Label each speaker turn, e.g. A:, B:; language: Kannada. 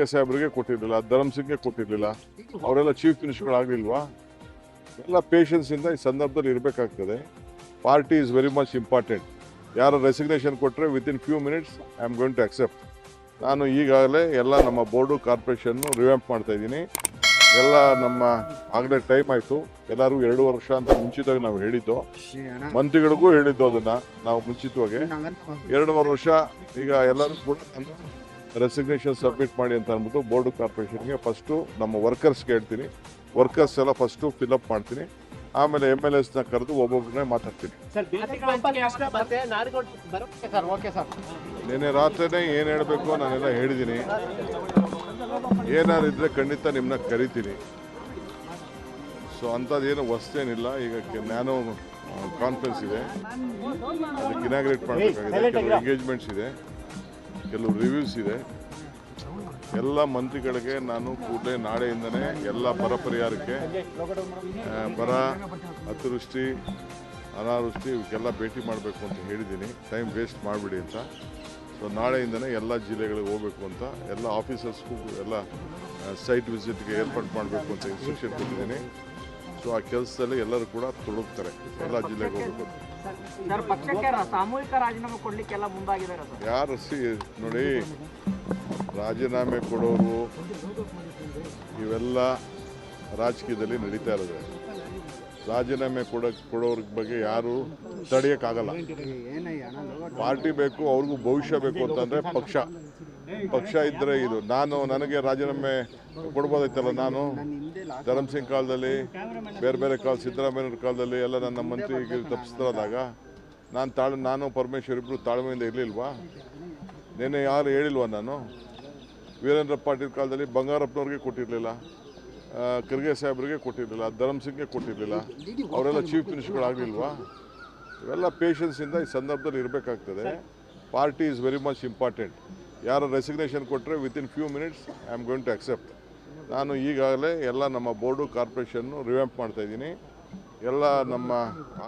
A: ಖರ್ಗೆ ಸಾಹೇಬ್ರಿಗೆ ಕೊಟ್ಟಿರಲಿಲ್ಲ, ಧರ್ಮ್ ಸಿಂಗ್ಗೆ ಕೊಟ್ಟಿರಲಿಲ್ಲ, ಅವರೆಲ್ಲ ಚೀಫ್ ಮಿನಿಸ್ಟರ್ಗಳಾಗಲಿಲ್ವಾ? ಎಲ್ಲ ಪೇಷನ್ಸಿಂದ ಈ ಸಂದರ್ಭದಲ್ಲಿ ಇರಬೇಕಾಗ್ತದೆ. Party is very much important. ಯಾರು ರೆಸಿಗ್ನೇಷನ್ ಕೊಟ್ಟರೆ within few minutes I am going to accept. ನಾನು ಈಗಾಗಲೇ ಎಲ್ಲ ನಮ್ಮ ಬೋರ್ಡು ಕಾರ್ಪೊರೇಷನ್ನು ರಿವ್ಯಾಂಪ್ ಮಾಡ್ತಾ ಇದ್ದೀನಿ. ಎಲ್ಲ ನಮ್ಮ ಆಗಲೇ ಟೈಮ್ ಆಯಿತು. ಎಲ್ಲರೂ 2 ವರ್ಷ ಅಂತ ಮುಂಚಿತವಾಗಿ ನಾವು ಹೇಳಿದ್ದು, ಮಂತ್ರಿಗಳಿಗೂ ಹೇಳಿದ್ದು ಅದನ್ನು ನಾವು ಮುಂಚಿತವಾಗಿ 2 ವರ್ಷ. ಈಗ ಎಲ್ಲರೂ ಕೂಡ ರೆಸಿಗ್ನೇಷನ್ ಸಬ್ಮಿಟ್ ಮಾಡಿ ಅಂತ ಅಂದ್ಬಿಟ್ಟು ಬೋರ್ಡು ಕಾರ್ಪೊರೇಷನ್ಗೆ ಫಸ್ಟು ನಮ್ಮ ವರ್ಕರ್ಸ್ಗೆ ಹೇಳ್ತೀನಿ. ವರ್ಕರ್ಸ್ ಎಲ್ಲ ಫಸ್ಟು ಫಿಲಪ್ ಮಾಡ್ತೀನಿ, ಆಮೇಲೆ MLAsನ ಕರೆದು ಒಬ್ಬೊಬ್ಬರನ್ನೇ ಮಾತಾಡ್ತೀನಿ. ನಿನ್ನೆ ರಾತ್ರಿನೇ ಏನು ಹೇಳಬೇಕು ನಾನೆಲ್ಲ ಹೇಳಿದ್ದೀನಿ. ಏನಾದ್ರು ಇದ್ದರೆ ಖಂಡಿತ ನಿಮ್ಮನ್ನ ಕರಿತೀನಿ. ಸೊ ಅಂಥದ್ದೇನು ಹೊಸ್ತೇನಿಲ್ಲ. ಈಗ ನ್ಯಾನೋ ಕಾನ್ಫರೆನ್ಸ್ ಇದೆ, ಅದಕ್ಕೆ ಇನಾಗ್ರೇಟ್ ಮಾಡಬೇಕಾಗಿದೆ. ಕೆಲವು ಎಂಗೇಜ್ಮೆಂಟ್ಸ್ ಇದೆ, ಕೆಲವು ರಿವ್ಯೂಸ್ ಇದೆ. ಎಲ್ಲ ಮಂತ್ರಿಗಳಿಗೆ ನಾನು ಕೂಡಲೇ ನಾಳೆಯಿಂದನೇ ಎಲ್ಲ ಬರ ಪರಿಹಾರಕ್ಕೆ, ಬರ, ಅತಿವೃಷ್ಟಿ, ಅನಾವೃಷ್ಟಿ ಇವಕ್ಕೆಲ್ಲ ಭೇಟಿ ಮಾಡಬೇಕು ಅಂತ ಹೇಳಿದ್ದೀನಿ. ಟೈಮ್ ವೇಸ್ಟ್ ಮಾಡಿಬಿಡಿ ಅಂತ. ಸೊ ನಾಳೆಯಿಂದನೇ ಎಲ್ಲ ಜಿಲ್ಲೆಗಳಿಗೆ ಹೋಗಬೇಕು ಅಂತ, ಎಲ್ಲ ಆಫೀಸರ್ಸ್ಗೂ ಎಲ್ಲ ಸೈಟ್ ವಿಸಿಟ್ಗೆ ಏರ್ಪಾಡು ಮಾಡಬೇಕು ಅಂತ ಇನ್ಸ್ಟ್ರಕ್ಷನ್ ಕೊಟ್ಟಿದ್ದೀನಿ. ಸೊ ಆ ಕೆಲಸದಲ್ಲಿ ಎಲ್ಲರೂ ಕೂಡ ತೊಡಗ್ತಾರೆ, ಎಲ್ಲ ಜಿಲ್ಲೆಗೆ ಹೋಗಬೇಕು.
B: ಸಾಮೂಹಿಕ ರಾಜೀನಾಮೆ ಕೊಡ್ಲಿಕ್ಕೆಲ್ಲ ಮುಂದಾಗಿದ್ದಾರೆ
A: ಯಾರು ನೋಡಿ, ರಾಜೀನಾಮೆ ಕೊಡೋರು ಇವೆಲ್ಲ ರಾಜಕೀಯದಲ್ಲಿ ನಡೀತಾ ಇರೋದು. ರಾಜೀನಾಮೆ ಕೊಡೋರ ಬಗ್ಗೆ ಯಾರು ತಡೆಯೋಕ್ಕಾಗಲ್ಲ. ಪಾರ್ಟಿ ಬೇಕು, ಅವ್ರಿಗೂ ಭವಿಷ್ಯ ಬೇಕು ಅಂತಂದರೆ ಪಕ್ಷ ಇದ್ದರೆ ಇದು. ನನಗೆ ರಾಜೀನಾಮೆ ಕೊಡ್ಬೋದಾಯ್ತಲ್ಲ. ನಾನು ಧರ್ಮ್ ಸಿಂಗ್ ಕಾಲದಲ್ಲಿ, ಬೇರೆ ಕಾಲ, ಸಿದ್ದರಾಮಯ್ಯವ್ರ ಕಾಲದಲ್ಲಿ ಎಲ್ಲ ನನ್ನ ಮಂತ್ರಿಗೆ ತಪ್ಪಿಸ್ತಾರಾದಾಗ ನಾನು ಪರಮೇಶ್ವರ್ ಇಬ್ಬರು ತಾಳ್ಮೆಯಿಂದ ಇರಲಿಲ್ವಾ? ನಿನ್ನೆ ಯಾರು ಹೇಳಿಲ್ವಾ? ನಾನು ವೀರೇಂದ್ರ ಪಾಟೀಲ್ ಕಾಲದಲ್ಲಿ ಬಂಗಾರಪ್ಪನವ್ರಿಗೆ ಕೊಟ್ಟಿರಲಿಲ್ಲ, ಖರ್ಗೆ ಸಾಹೇಬ್ರಿಗೆ ಕೊಟ್ಟಿರಲಿಲ್ಲ, ಧರ್ಮ್ ಸಿಂಗ್ಗೆ ಕೊಟ್ಟಿರಲಿಲ್ಲ, ಅವರೆಲ್ಲ ಚೀಫ್ ಮಿನಿಸ್ಟರ್ಗಳಾಗಲಿಲ್ವಾ? ಇವೆಲ್ಲ ಪೇಷನ್ಸಿಂದ ಈ ಸಂದರ್ಭದಲ್ಲಿ ಇರಬೇಕಾಗ್ತದೆ. Party is very much important. ಯಾರು ರೆಸಿಗ್ನೇಷನ್ ಕೊಟ್ಟರೆ within few minutes I am going to accept. ನಾನು ಈಗಾಗಲೇ ಎಲ್ಲ ನಮ್ಮ ಬೋರ್ಡು ಕಾರ್ಪೊರೇಷನ್ನು ರಿವ್ಯಾಂಪ್ ಮಾಡ್ತಾ ಇದ್ದೀನಿ. ಎಲ್ಲ ನಮ್ಮ